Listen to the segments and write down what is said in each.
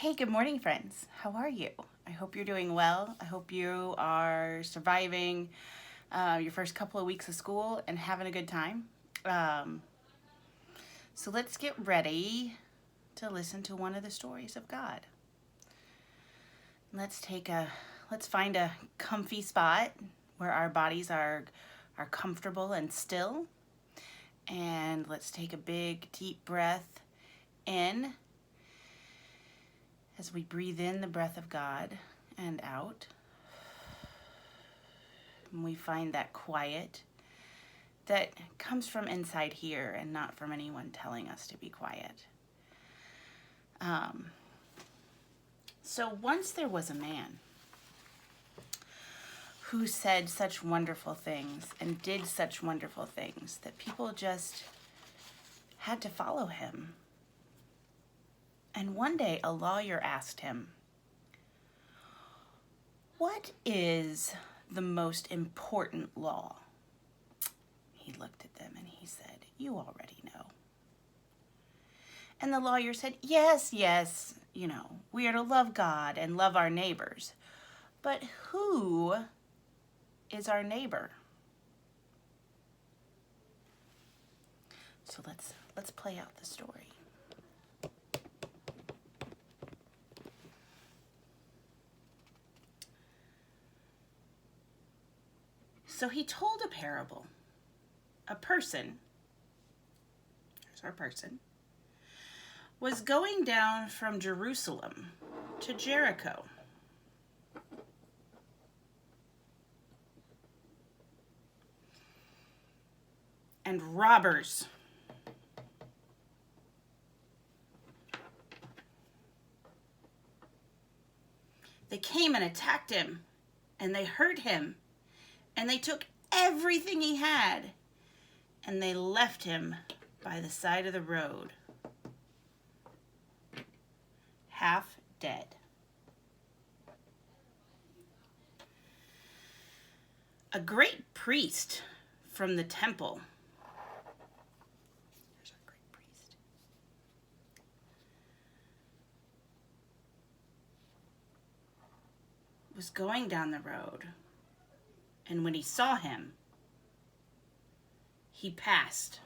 Hey, good morning, friends. How are you? I hope you're doing well. I hope you are surviving your first couple of weeks of school and having a good time. Um, so let's get ready to listen to one of the stories of God. Let's find a comfy spot where our bodies are comfortable and still. And let's take a big deep breath in as we breathe in the breath of God and out. And we find that quiet that comes from inside here and not from anyone telling us to be quiet. So once there was a man who said such wonderful things and did such wonderful things that people just had to follow him. And one day a lawyer asked him, "What is the most important law?" He looked at them and he said, "You already know." And the lawyer said, yes, we are to love God and love our neighbors. But who is our neighbor? So let's play out the story. So he told a parable. A person, here's our person, was going down from Jerusalem to Jericho. And robbers they came and attacked him, and they hurt him, and they took everything he had, and they left him by the side of the road, half dead. A great priest from the temple, there's our great priest, was going down the road, and when he saw him, he passed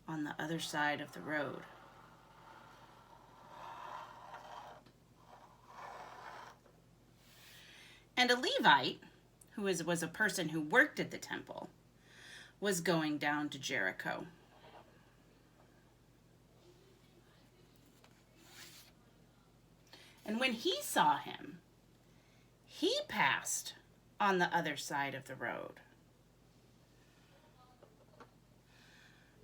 on the other side of the road. And a Levite, who was a person who worked at the temple, was going down to Jericho. And when he saw him, he passed on the other side of the road.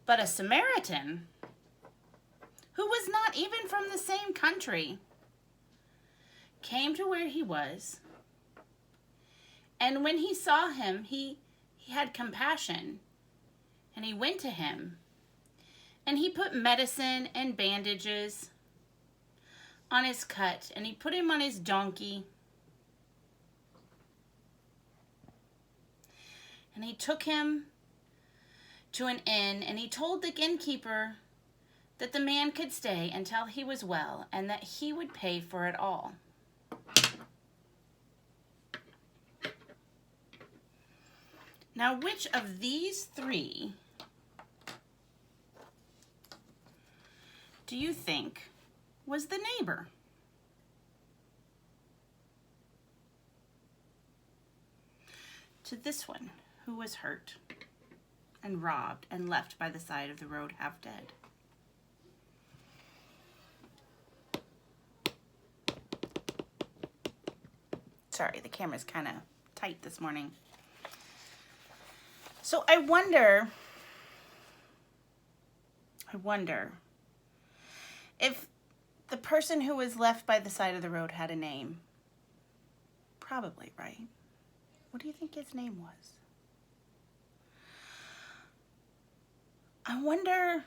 But a Samaritan, who was not even from the same country, came to where he was, and when he saw him, he had compassion, and he went to him, and he put medicine and bandages on his cut, and he put him on his donkey, and he took him to an inn, and he told the innkeeper that the man could stay until he was well, and that he would pay for it all. Now, which of these three do you think was the neighbor? To this one who was hurt and robbed and left by the side of the road half dead. Sorry, the camera's kind of tight this morning. So I wonder if the person who was left by the side of the road had a name. Probably, right? What do you think his name was? I wonder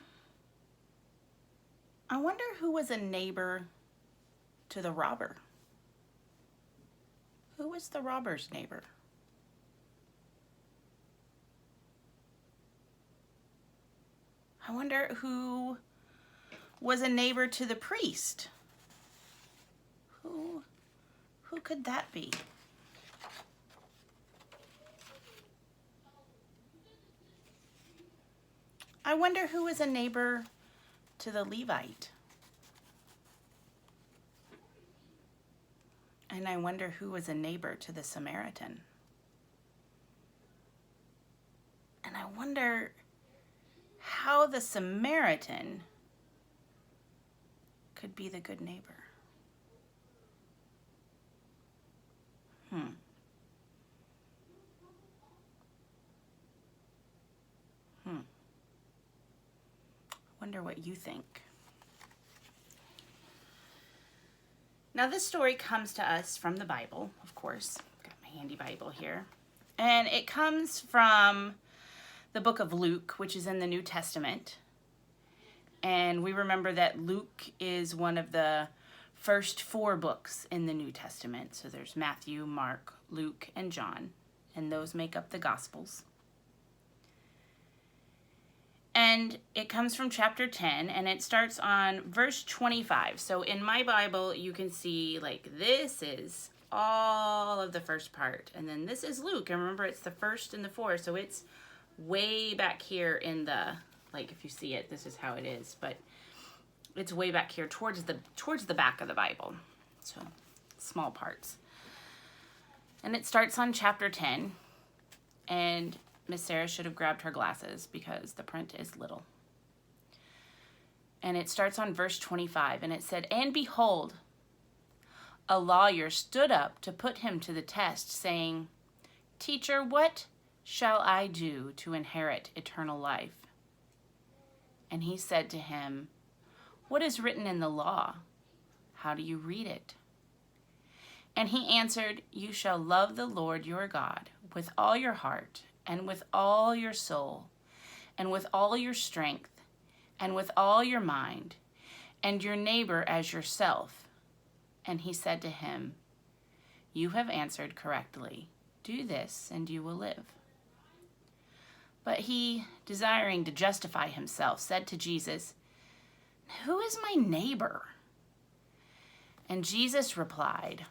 who was a neighbor to the robber. Who was the robber's neighbor? I wonder who was a neighbor to the priest. Who could that be? I wonder who was a neighbor to the Levite. And I wonder who was a neighbor to the Samaritan. And I wonder how the Samaritan could be the good neighbor. Wonder what you think. Now this story comes to us from the Bible, of course. Got my handy Bible here. And it comes from the book of Luke, which is in the New Testament. And we remember that Luke is one of the first 4 books in the New Testament. So there's Matthew, Mark, Luke, and John. And those make up the Gospels. And it comes from chapter 10, and it starts on verse 25. So in my Bible, you can see, like, this is all of the first part. And then this is Luke. And remember, it's the first and the 4. So it's way back here in the, like, if you see it, this is how it is. But it's way back here towards the back of the Bible. So small parts. And it starts on chapter 10. And Miss Sarah should have grabbed her glasses because the print is little. And it starts on verse 25, and it said, "And behold, a lawyer stood up to put him to the test, saying, 'Teacher, what shall I do to inherit eternal life?' And he said to him, 'What is written in the law? How do you read it?' And he answered, 'You shall love the Lord your God with all your heart, and with all your soul, and with all your strength, and with all your mind, and your neighbor as yourself.' And he said to him, 'You have answered correctly. Do this, and you will live.' But he, desiring to justify himself, said to Jesus, 'Who is my neighbor?' And Jesus replied,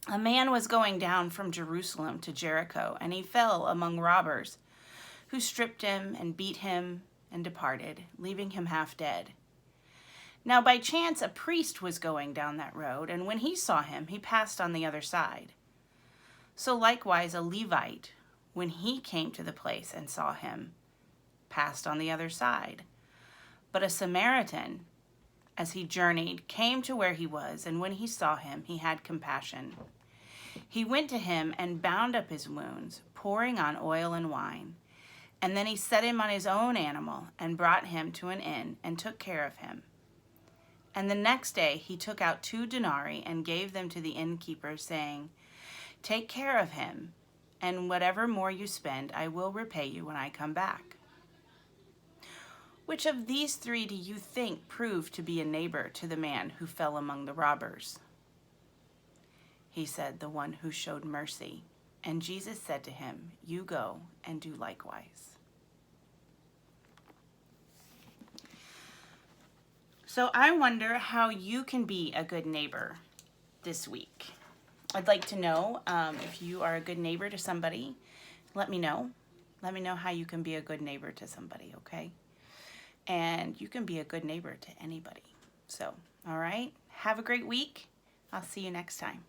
'A man was going down from Jerusalem to Jericho, and he fell among robbers, who stripped him and beat him and departed, leaving him half dead. Now by chance a priest was going down that road, and when he saw him, he passed on the other side. So likewise a Levite, when he came to the place and saw him, passed on the other side. But a Samaritan, as he journeyed, came to where he was, and when he saw him, he had compassion. He went to him and bound up his wounds, pouring on oil and wine. And then he set him on his own animal and brought him to an inn and took care of him. And the next day he took out 2 denarii and gave them to the innkeeper, saying, 'Take care of him, and whatever more you spend, I will repay you when I come back.' Which of these 3 do you think proved to be a neighbor to the man who fell among the robbers?" He said, "The one who showed mercy." And Jesus said to him, "You go and do likewise." So I wonder how you can be a good neighbor this week. I'd like to know if you are a good neighbor to somebody. Let me know. Let me know how you can be a good neighbor to somebody, okay? And you can be a good neighbor to anybody. So, all right. Have a great week. I'll see you next time.